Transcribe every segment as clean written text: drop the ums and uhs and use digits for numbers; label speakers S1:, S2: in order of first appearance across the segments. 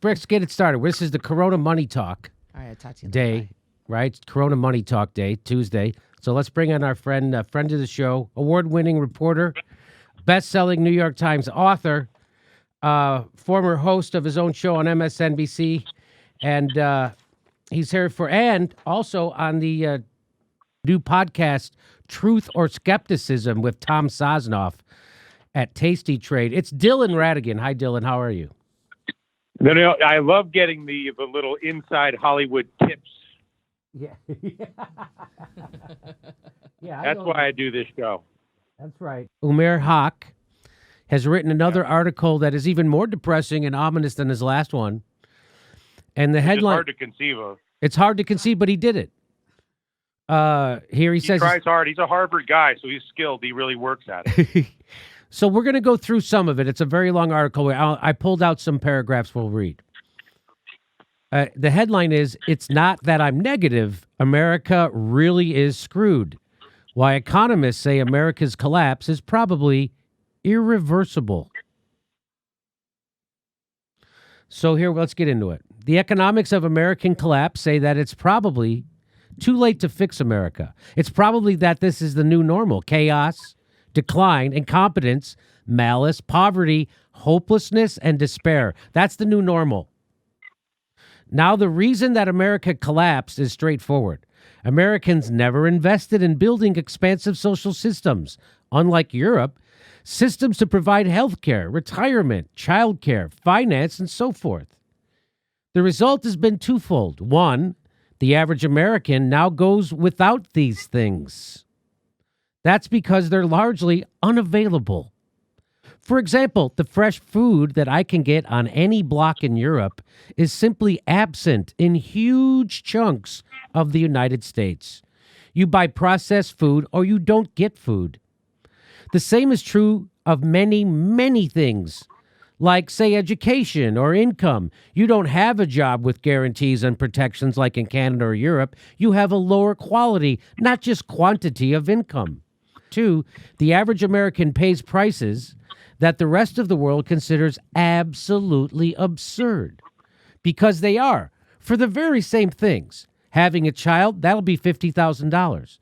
S1: Let's get it started. This is the Corona Money Talk
S2: All right, I'll talk to you
S1: day,
S2: later.
S1: right? Corona Money Talk Day, Tuesday. So let's bring in our friend of the show, award-winning reporter, best-selling New York Times author, former host of his own show on MSNBC, and he's here and also on the new podcast, Truth or Skepticism, with Tom Sosnoff at Tasty Trade. It's Dylan Ratigan. Hi, Dylan. How are you?
S3: No, I love getting the little inside Hollywood tips.
S1: Yeah. Yeah.
S3: That's why I do this show.
S1: That's right. Umair Haq has written another article that is even more depressing and ominous than his last one. And the headline...
S3: It's hard to conceive of.
S1: It's hard to conceive, but he did it. Here he says...
S3: He tries hard. He's a Harvard guy, so he's skilled. He really works at it.
S1: So we're going to go through some of it. It's a very long article. I pulled out some paragraphs we'll read. The headline is, "It's not that I'm negative. America really is screwed. Why economists say America's collapse is probably irreversible." So here, let's get into it. The economics of American collapse say that it's probably too late to fix America. It's probably that this is the new normal: chaos, decline, incompetence, malice, poverty, hopelessness, and despair. That's the new normal. Now, the reason that America collapsed is straightforward. Americans never invested in building expansive social systems. Unlike Europe, systems to provide health care, retirement, child care, finance, and so forth. The result has been twofold. One, the average American now goes without these things. That's because they're largely unavailable. For example, the fresh food that I can get on any block in Europe is simply absent in huge chunks of the United States. You buy processed food or you don't get food. The same is true of many, many things, like, say, education or income. You don't have a job with guarantees and protections like in Canada or Europe. You have a lower quality, not just quantity of income. Two, the average American pays prices that the rest of the world considers absolutely absurd, because they are, for the very same things. Having a child, that'll be $50,000.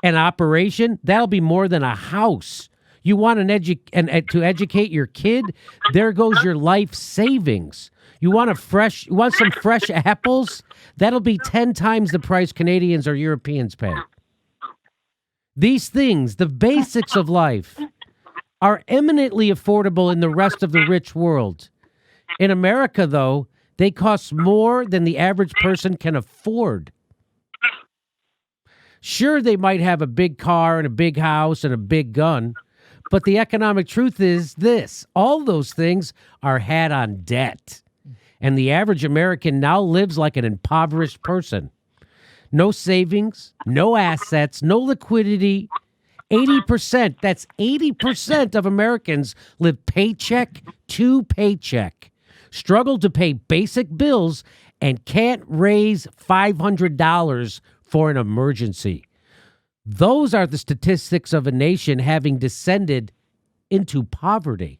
S1: An operation, that'll be more than a house. You want to educate your kid, there goes your life savings. You want some fresh apples, that'll be 10 times the price Canadians or Europeans pay. These things, the basics of life, are eminently affordable in the rest of the rich world. In America, though, they cost more than the average person can afford. Sure, they might have a big car and a big house and a big gun, but the economic truth is this: all those things are had on debt. And the average American now lives like an impoverished person. No savings, no assets, no liquidity. 80%, that's 80% of Americans live paycheck to paycheck, struggle to pay basic bills, and can't raise $500 for an emergency. Those are the statistics of a nation having descended into poverty.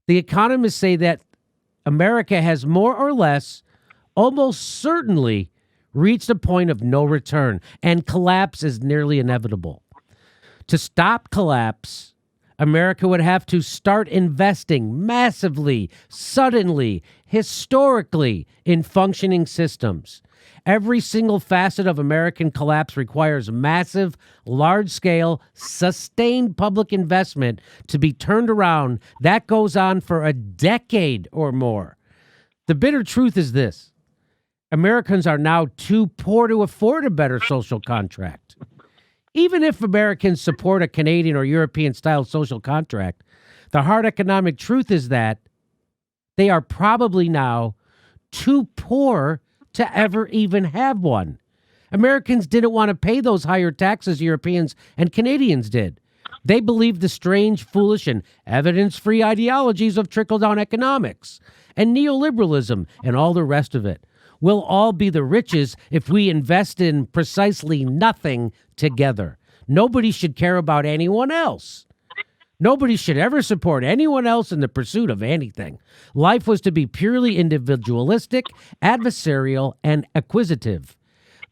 S1: The economists say that America has more or less, almost certainly, reached a point of no return, and collapse is nearly inevitable. To stop collapse, America would have to start investing massively, suddenly, historically, in functioning systems. Every single facet of American collapse requires massive, large-scale, sustained public investment to be turned around. That goes on for a decade or more. The bitter truth is this: Americans are now too poor to afford a better social contract. Even if Americans support a Canadian or European-style social contract, the hard economic truth is that they are probably now too poor to ever even have one. Americans didn't want to pay those higher taxes Europeans and Canadians did. They believed the strange, foolish, and evidence-free ideologies of trickle-down economics and neoliberalism and all the rest of it. We'll all be the richest if we invest in precisely nothing together. Nobody should care about anyone else. Nobody should ever support anyone else in the pursuit of anything. Life was to be purely individualistic, adversarial, and acquisitive.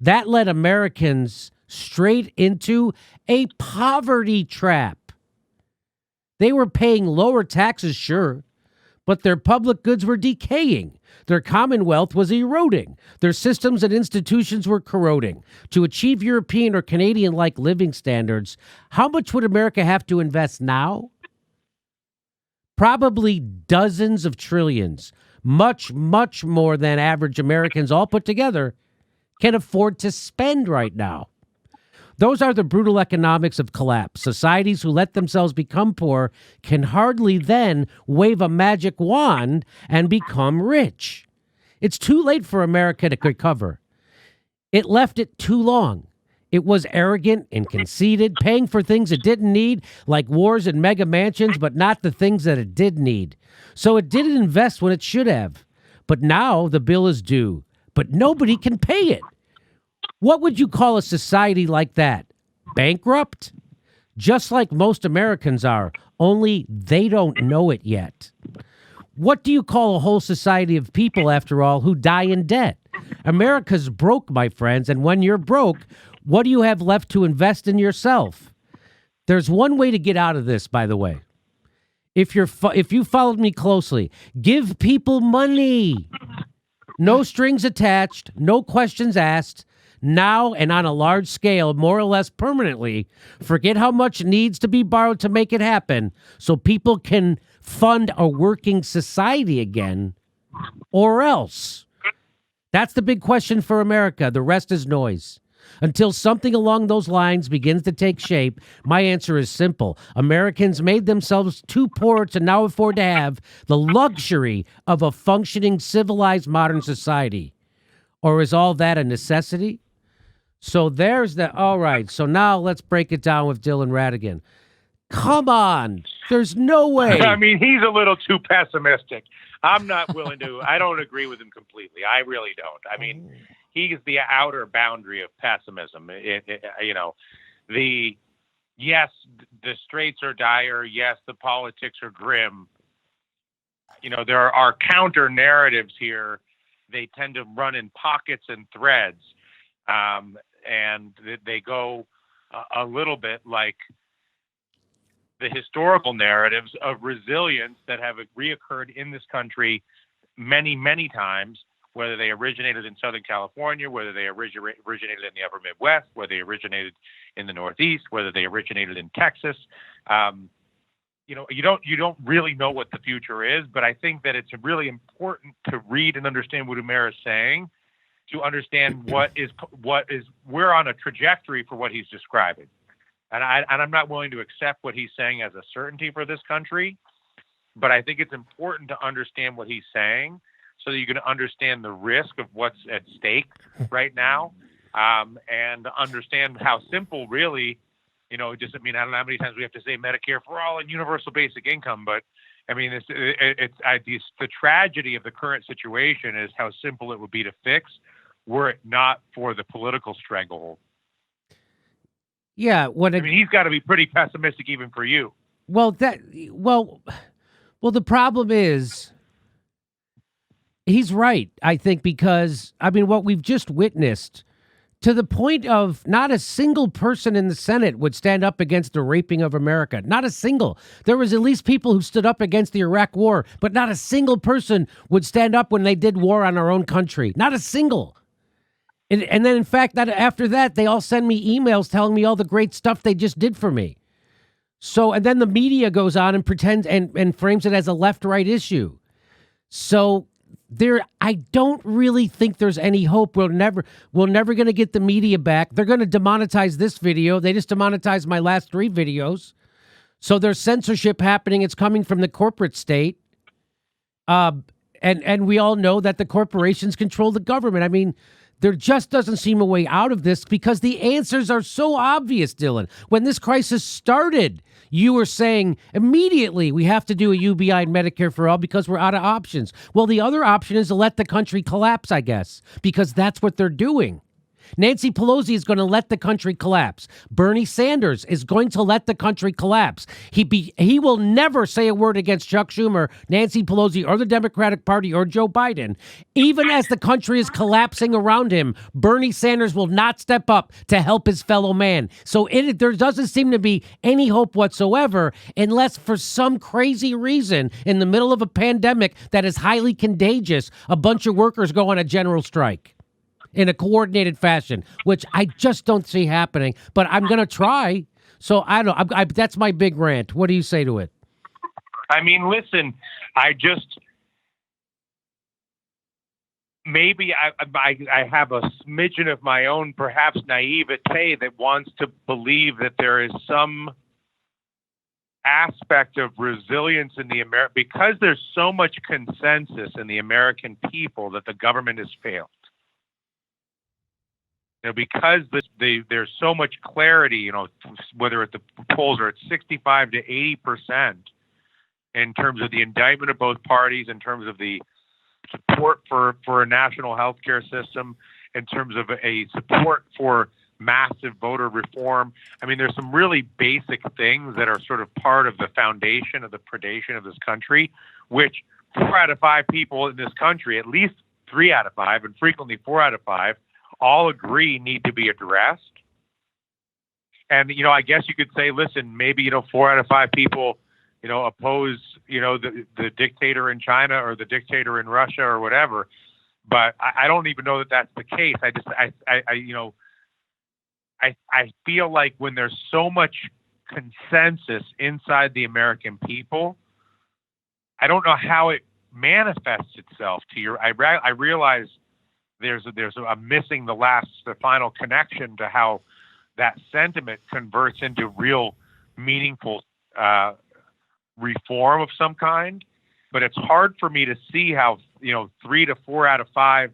S1: That led Americans straight into a poverty trap. They were paying lower taxes, sure, but their public goods were decaying. Their commonwealth was eroding. Their systems and institutions were corroding. To achieve European or Canadian-like living standards, how much would America have to invest now? Probably dozens of trillions. Much, much more than average Americans all put together can afford to spend right now. Those are the brutal economics of collapse. Societies who let themselves become poor can hardly then wave a magic wand and become rich. It's too late for America to recover. It left it too long. It was arrogant and conceited, paying for things it didn't need, like wars and mega mansions, but not the things that it did need. So it didn't invest when it should have. But now the bill is due, but nobody can pay it. What would you call a society like that? Bankrupt? Just like most Americans are, only they don't know it yet. What do you call a whole society of people, after all, who die in debt? America's broke, my friends, and when you're broke, what do you have left to invest in yourself? There's one way to get out of this, by the way. If you followed me closely, give people money. No strings attached, no questions asked. Now and on a large scale, more or less permanently, forget how much needs to be borrowed to make it happen so people can fund a working society again, or else. That's the big question for America. The rest is noise. Until something along those lines begins to take shape, my answer is simple. Americans made themselves too poor to now afford to have the luxury of a functioning, civilized, modern society. Or is all that a necessity? So there's that. All right. So now let's break it down with Dylan Ratigan. Come on. There's no way.
S3: I mean, he's a little too pessimistic. I'm not willing to. I don't agree with him completely. I really don't. I mean, he's the outer boundary of pessimism. Yes, the straits are dire. Yes, the politics are grim. There are counter narratives here. They tend to run in pockets and threads. And they go a little bit like the historical narratives of resilience that have reoccurred in this country many, many times, whether they originated in Southern California, whether they originated in the upper Midwest, whether they originated in the Northeast, whether they originated in Texas. You don't really know what the future is, but I think that it's really important to read and understand what Umair is saying, to understand we're on a trajectory for what he's describing. And I'm not willing to accept what he's saying as a certainty for this country, but I think it's important to understand what he's saying so that you can understand the risk of what's at stake right now, and understand how simple really, it doesn't mean, I don't know how many times we have to say Medicare for all and universal basic income, but I mean, the tragedy of the current situation is how simple it would be to fix were it not for the political stranglehold.
S1: Yeah,
S3: he's got to be pretty pessimistic even for you.
S1: Well, the problem is he's right, I think, because what we've just witnessed, to the point of not a single person in the Senate would stand up against the raping of America. Not a single. There was at least people who stood up against the Iraq war, but not a single person would stand up when they did war on our own country. Not a single. And then, in fact, after that, they all send me emails telling me all the great stuff they just did for me. So, and then the media goes on and pretends and frames it as a left-right issue. So I don't really think there's any hope. We're never going to get the media back. They're going to demonetize this video. They just demonetized my last 3 videos. So there's censorship happening. It's coming from the corporate state. And we all know that the corporations control the government. There just doesn't seem a way out of this because the answers are so obvious, Dylan. When this crisis started, you were saying immediately we have to do a UBI and Medicare for all because we're out of options. Well, the other option is to let the country collapse, I guess, because that's what they're doing. Nancy Pelosi is going to let the country collapse. Bernie Sanders is going to let the country collapse. He will never say a word against Chuck Schumer, Nancy Pelosi, or the Democratic Party or Joe Biden. Even as the country is collapsing around him, Bernie Sanders will not step up to help his fellow man. So there doesn't seem to be any hope whatsoever unless for some crazy reason in the middle of a pandemic that is highly contagious, a bunch of workers go on a general strike in a coordinated fashion, which I just don't see happening, but I'm going to try. So I don't. That's my big rant. What do you say to it?
S3: I mean, listen, maybe I have a smidgen of my own, perhaps naivete that wants to believe that there is some aspect of resilience in because there's so much consensus in the American people that the government has failed. Because there's so much clarity, whether at the polls are at 65 to 80% in terms of the indictment of both parties, in terms of the support for a national health care system, in terms of a support for massive voter reform. I mean, there's some really basic things that are sort of part of the foundation of the predation of this country, which 4 out of 5 people in this country, at least 3 out of 5, and frequently 4 out of 5, all agree need to be addressed. And, I guess you could say, listen, maybe, 4 out of 5 people, oppose, the dictator in China or the dictator in Russia or whatever. But I don't even know that that's the case. I feel like when there's so much consensus inside the American people, I don't know how it manifests itself to I realize there's a missing the final connection to how that sentiment converts into real meaningful reform of some kind. But it's hard for me to see how 3 to 4 out of 5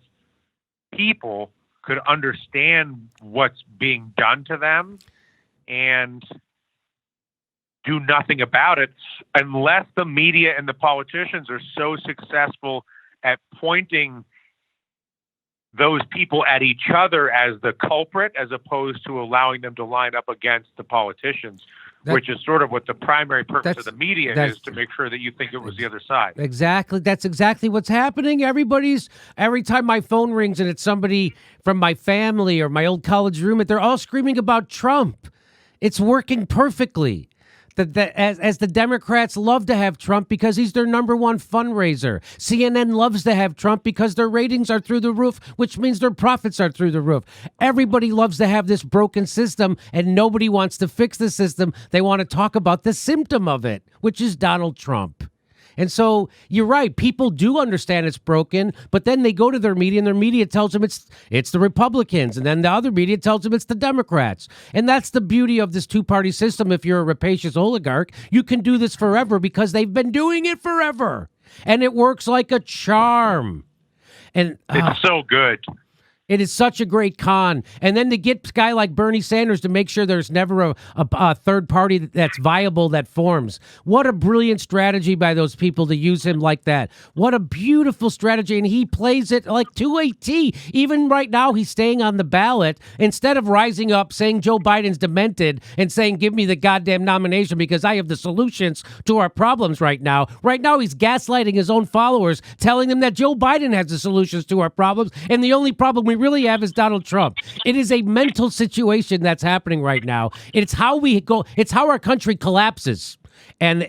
S3: people could understand what's being done to them and do nothing about it unless the media and the politicians are so successful at pointing those people at each other as the culprit, as opposed to allowing them to line up against the politicians, which is sort of what the primary purpose of the media is, to make sure that you think it was the other side.
S1: Exactly. That's exactly what's happening. Every time my phone rings and it's somebody from my family or my old college roommate, they're all screaming about Trump. It's working perfectly. As the Democrats love to have Trump because he's their number one fundraiser. CNN loves to have Trump because their ratings are through the roof, which means their profits are through the roof. Everybody loves to have this broken system, and nobody wants to fix the system. They want to talk about the symptom of it, which is Donald Trump. And so you're right. People do understand it's broken, but then they go to their media and their media tells them it's the Republicans. And then the other media tells them it's the Democrats. And that's the beauty of this two-party system. If you're a rapacious oligarch, you can do this forever because they've been doing it forever. And it works like a charm. And
S3: it's so good.
S1: It is such a great con. And then to get a guy like Bernie Sanders to make sure there's never a third party that's viable that forms. What a brilliant strategy by those people to use him like that. What a beautiful strategy. And he plays it like to a T. Even right now, he's staying on the ballot. Instead of rising up, saying Joe Biden's demented and saying, give me the goddamn nomination because I have the solutions to our problems right now. Right now, he's gaslighting his own followers, telling them that Joe Biden has the solutions to our problems. And the only problem we really have is Donald Trump. It is a mental situation that's happening right now. It's how we go. It's how our country collapses. And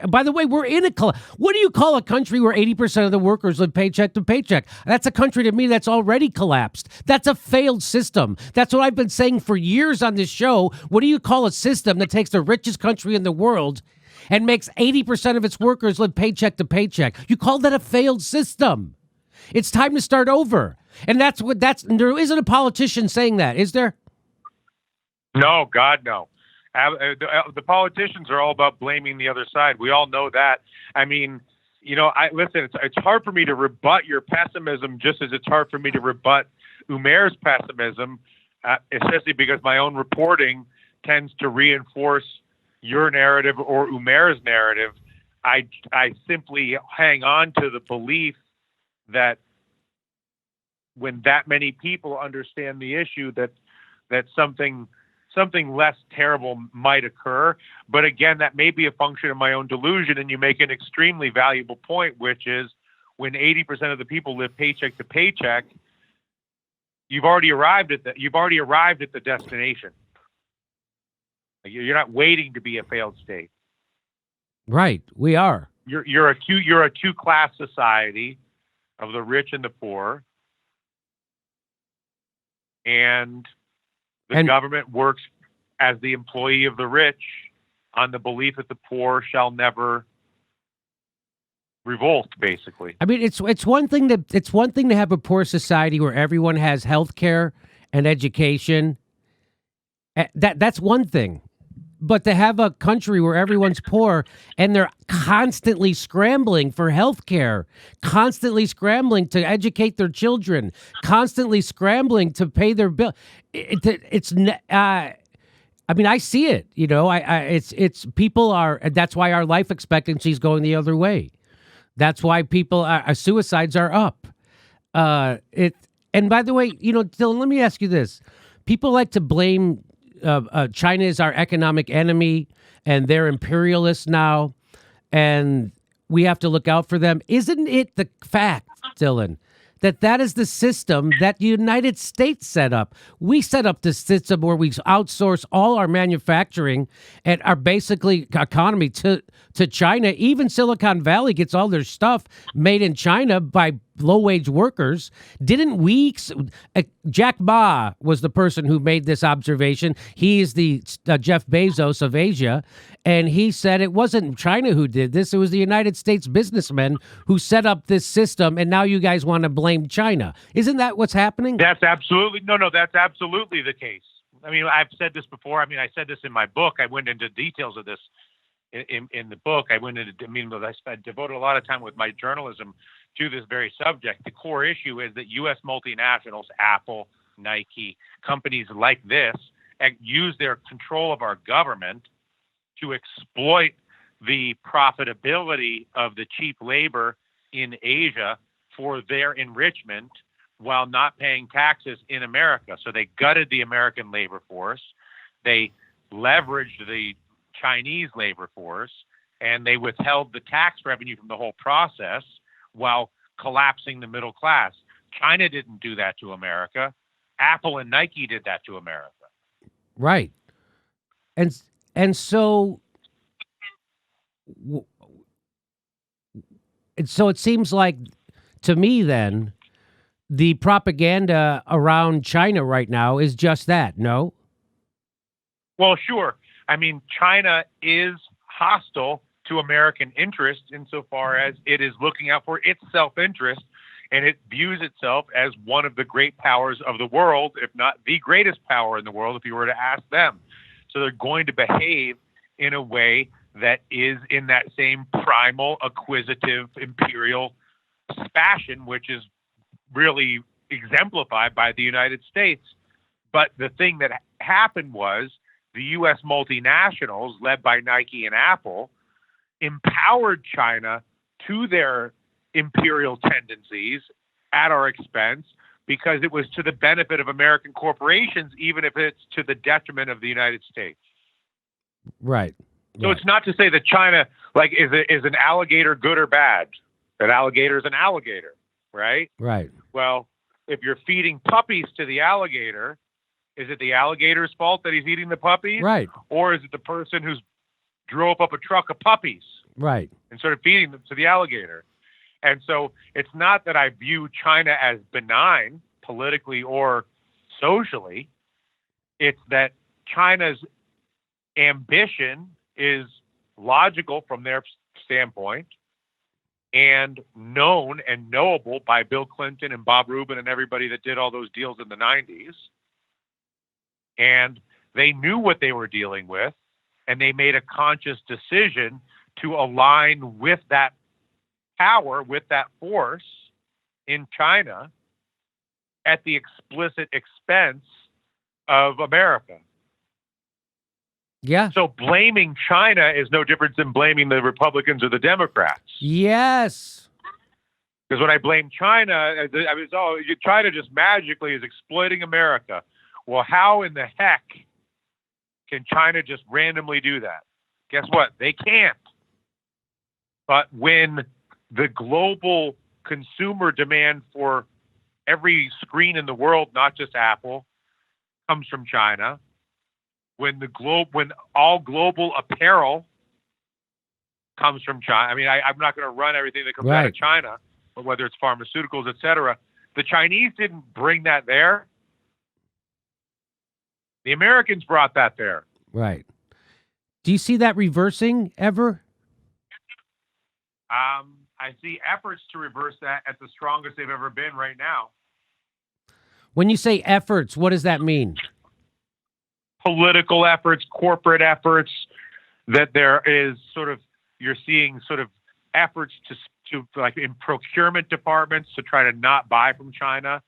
S1: by the way, we're in a what do you call a country where 80% of the workers live paycheck to paycheck? That's a country to me that's already collapsed. That's a failed system. That's what I've been saying for years on this show. What do you call a system that takes the richest country in the world and makes 80% of its workers live paycheck to paycheck? You call that a failed system. It's time to start over. And there isn't a politician saying that, is there?
S3: No, God, no. The politicians are all about blaming the other side. We all know that. I mean, listen, it's hard for me to rebut your pessimism, just as it's hard for me to rebut Umair's pessimism, especially because my own reporting tends to reinforce your narrative or Umair's narrative. I simply hang on to the belief that when that many people understand the issue, that something less terrible might occur. But again, that may be a function of my own delusion. And you make an extremely valuable point, which is when 80% of the people live paycheck to paycheck, you've already arrived at the destination. You're not waiting to be a failed state.
S1: Right. We are.
S3: You're a two-class society of the rich and the poor. And the government works as the employee of the rich on the belief that the poor shall never revolt, basically.
S1: I mean, it's one thing to have a poor society where everyone has health care and education. That's one thing. But to have a country where everyone's poor and they're constantly scrambling for health care, constantly scrambling to educate their children, constantly scrambling to pay their bill. I mean, I see it, you know, it's people are, that's why our life expectancy is going the other way. That's why suicides are up. And by the way, you know, Dylan, let me ask you this. People like to blame China is our economic enemy and they're imperialists now and we have to look out for them. Isn't it the fact, Dylan, that is the system that the United States set up? We set up this system where we outsource all our manufacturing and our basically economy to China. Even Silicon Valley gets all their stuff made in China by low-wage workers. Didn't we? Jack Ma was the person who made this observation. He is the Jeff Bezos of Asia, and he said it wasn't China who did this. It was the United States businessmen who set up this system, and now you guys want to blame China. Isn't that what's happening?
S3: That's absolutely that's absolutely the case. I mean, I've said this before. I mean, I said this in my book. I went into details of this in the book. I devoted a lot of time with my journalism to this very subject. The core issue is that U.S. multinationals, Apple, Nike, companies like this, use their control of our government to exploit the profitability of the cheap labor in Asia for their enrichment while not paying taxes in America. So they gutted the American labor force. They leveraged the Chinese labor force, and they withheld the tax revenue from the whole process while collapsing the middle class. China didn't do that to America. Apple and Nike did that to America.
S1: Right. And so it seems like to me then the propaganda around China right now is just that, no?
S3: Well, sure. I mean, China is hostile to American interests insofar as it is looking out for its self-interest, and it views itself as one of the great powers of the world, if not the greatest power in the world, if you were to ask them. So they're going to behave in a way that is in that same primal, acquisitive, imperial fashion, which is really exemplified by the United States. But the thing that happened was the U.S. multinationals, led by Nike and Apple, empowered China to their imperial tendencies at our expense because it was to the benefit of American corporations, even if it's to the detriment of the United States.
S1: Right.
S3: So it's not to say that China, like, is an alligator good or bad. An alligator is an alligator, right?
S1: Right.
S3: Well, if you're feeding puppies to the alligator, is it the alligator's fault that he's eating the puppies?
S1: Right.
S3: Or is it the person who's drove up a truck of puppies?
S1: Right.
S3: And started feeding them to the alligator? And so it's not that I view China as benign politically or socially. It's that China's ambition is logical from their standpoint and known and knowable by Bill Clinton and Bob Rubin and everybody that did all those deals in the 90s. And they knew what they were dealing with, and they made a conscious decision to align with that power, with that force in China at the explicit expense of America.
S1: Yeah.
S3: So blaming China is no different than blaming the Republicans or the Democrats.
S1: Yes.
S3: Because when I blame China, I mean, China just magically is exploiting America. Well, how in the heck can China just randomly do that? Guess what? They can't. But when the global consumer demand for every screen in the world, not just Apple, comes from China, when all global apparel comes from China, I mean, I'm not going to run everything that comes out of China, but whether it's pharmaceuticals, et cetera, the Chinese didn't bring that there. The Americans brought that there.
S1: Right. Do you see that reversing ever?
S3: I see efforts to reverse that at the strongest they've ever been right now.
S1: When you say efforts, what does that mean?
S3: Political efforts, corporate efforts, that there is you're seeing efforts to like in procurement departments to try to not buy from China,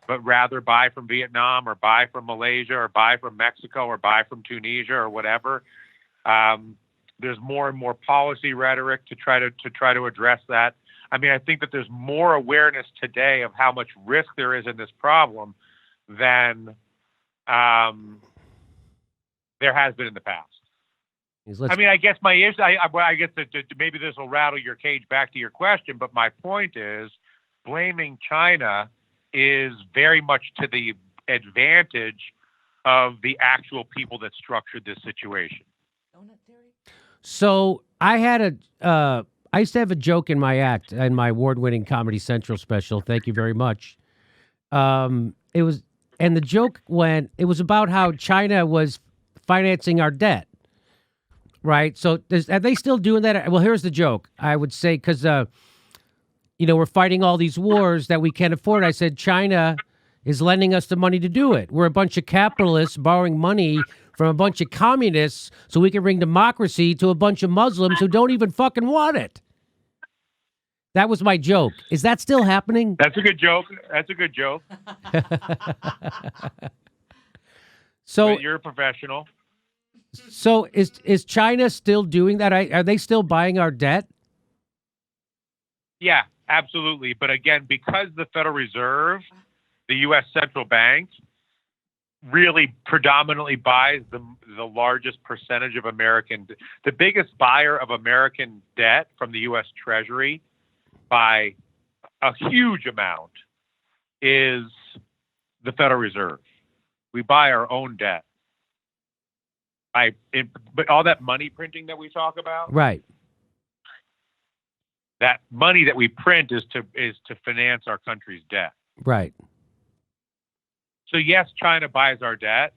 S3: but rather buy from Vietnam or buy from Malaysia or buy from Mexico or buy from Tunisia or whatever. There's more and more policy rhetoric to try to address that. I mean, I think that there's more awareness today of how much risk there is in this problem than there has been in the past. I mean, I guess my issue, I guess that maybe this will rattle your cage back to your question, but my point is blaming China is very much to the advantage of the actual people that structured this situation.
S1: So I used to have a joke in my act, in my award-winning Comedy Central special. Thank you very much. The joke it was about how China was financing our debt, right? So are they still doing that? Well, here's the joke. I would say, because, we're fighting all these wars that we can't afford. I said, China is lending us the money to do it. We're a bunch of capitalists borrowing money from a bunch of communists so we can bring democracy to a bunch of Muslims who don't even fucking want it. That was my joke. Is that still happening?
S3: That's a good joke. That's a good joke.
S1: So
S3: but you're a professional.
S1: So is China still doing that? Are they still buying our debt?
S3: Yeah, absolutely. But again, because the Federal Reserve, the U.S. central bank, really predominantly buys the largest percentage of the biggest buyer of American debt from the U.S. Treasury by a huge amount is the Federal Reserve. We buy our own debt. But all that money printing that we talk about,
S1: right?
S3: That money that we print is to finance our country's debt,
S1: right?
S3: So yes, China buys our debt,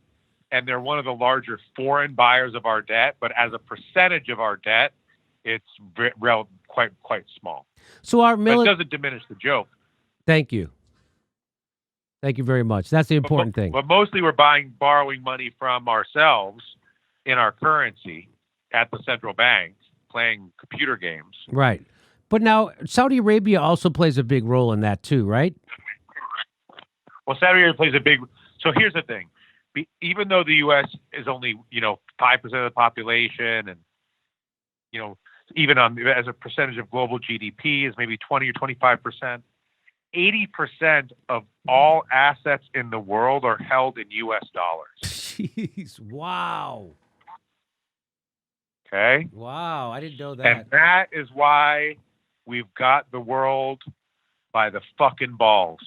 S3: and they're one of the larger foreign buyers of our debt. But as a percentage of our debt, it's quite small.
S1: So
S3: but it doesn't diminish the joke.
S1: Thank you. Thank you very much. That's the important thing.
S3: But mostly we're borrowing money from ourselves in our currency at the central bank, playing computer games.
S1: Right. But now Saudi Arabia also plays a big role in that too, right?
S3: Well, Saudi Arabia plays a big. So here's the thing: even though the U.S. is only 5% of the population, and even as a percentage of global GDP is maybe 20 or 25%, 80% of all assets in the world are held in U.S. dollars.
S1: Jeez! Wow.
S3: Okay.
S1: Wow, I didn't know that.
S3: And that is why we've got the world by the fucking balls.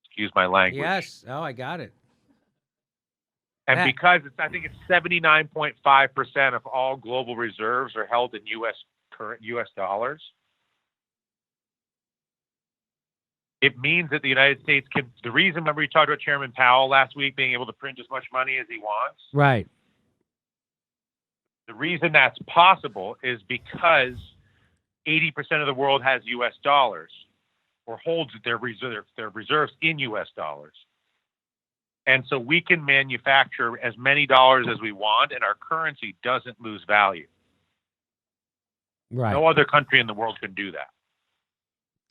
S3: Excuse my language.
S1: Yes. Oh, I got it.
S3: And because I think it's 79.5% of all global reserves are held in current U.S. dollars. It means that the United States can. The reason, remember, we talked about Chairman Powell last week being able to print as much money as he wants.
S1: Right.
S3: The reason that's possible is because 80% of the world has U.S. dollars or holds their reserves in U.S. dollars. And so we can manufacture as many dollars as we want, and our currency doesn't lose value.
S1: Right.
S3: No other country in the world can do that.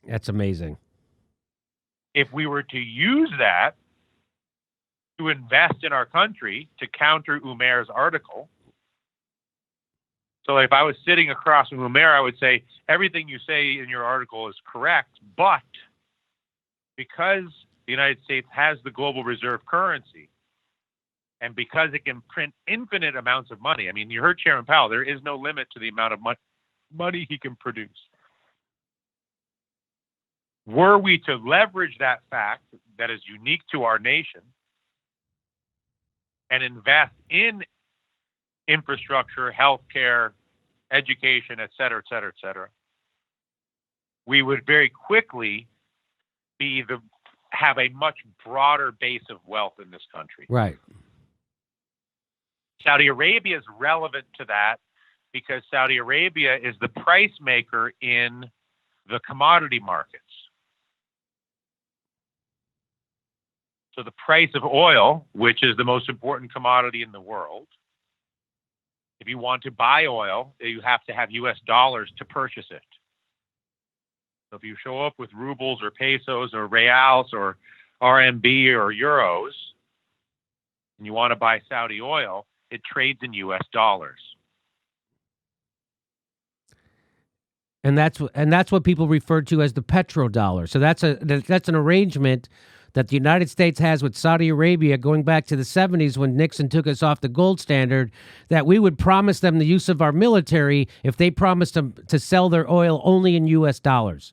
S1: That's amazing.
S3: If we were to use that to invest in our country to counter Umair's article, So if I was sitting across from Umair, I would say, everything you say in your article is correct, but because the United States has the global reserve currency, and because it can print infinite amounts of money, I mean, you heard Chairman Powell, there is no limit to the amount of money he can produce. Were we to leverage that fact that is unique to our nation and invest in infrastructure, healthcare, education, et cetera, we would very quickly have a much broader base of wealth in this country.
S1: Right.
S3: Saudi Arabia is relevant to that because Saudi Arabia is the price maker in the commodity markets. So the price of oil, which is the most important commodity in the world, if you want to buy oil, you have to have US dollars to purchase it. So if you show up with rubles or pesos or reals or RMB or euros, and you want to buy Saudi oil, it trades in US dollars.
S1: And that's what people refer to as the petrodollar. So that's an arrangement that the United States has with Saudi Arabia going back to the 70s when Nixon took us off the gold standard, that we would promise them the use of our military if they promised to sell their oil only in U.S. dollars.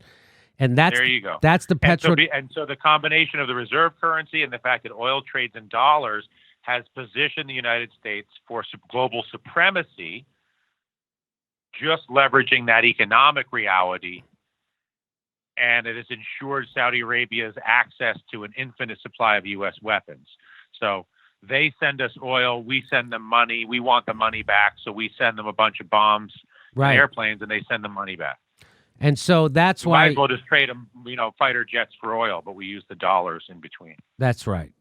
S1: And there you go. That's the petro.
S3: And so the combination of the reserve currency and the fact that oil trades in dollars has positioned the United States for global supremacy, just leveraging that economic reality. And it has ensured Saudi Arabia's access to an infinite supply of U.S. weapons. So they send us oil, we send them money, we want the money back, so we send them a bunch of bombs and airplanes, and they send the money back.
S1: And so that's why...
S3: might as well just trade them, fighter jets for oil, but we use the dollars in between.
S1: That's right.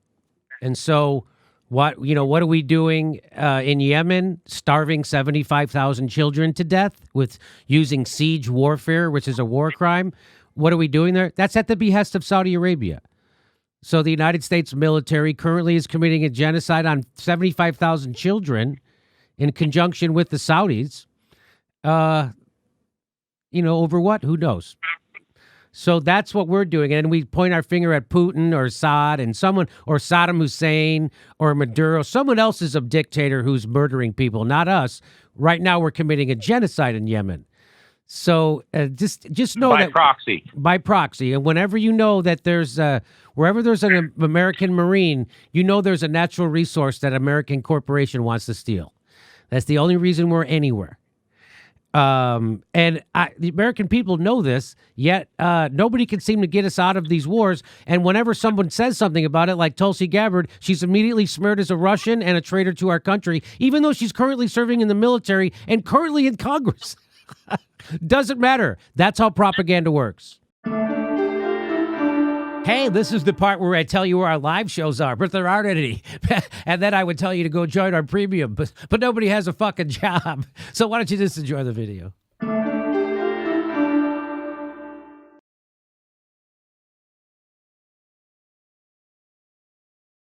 S1: And so what are we doing in Yemen? Starving 75,000 children to death with using siege warfare, which is a war crime. What are we doing there? That's at the behest of Saudi Arabia. So the United States military currently is committing a genocide on 75,000 children in conjunction with the Saudis. Over what? Who knows? So that's what we're doing. And we point our finger at Putin or Assad and or Saddam Hussein or Maduro. Someone else is a dictator who's murdering people, not us. Right now we're committing a genocide in Yemen. So just know that by proxy, and whenever you know that there's wherever there's an American Marine, there's a natural resource that American corporation wants to steal. That's the only reason we're anywhere. And the American people know this, yet nobody can seem to get us out of these wars. And whenever someone says something about it, like Tulsi Gabbard, she's immediately smeared as a Russian and a traitor to our country, even though she's currently serving in the military and currently in Congress. Doesn't matter. That's how propaganda works. Hey, this is the part where I tell you where our live shows are, but there aren't any. And then I would tell you to go join our premium, but nobody has a fucking job. So why don't you just enjoy the video?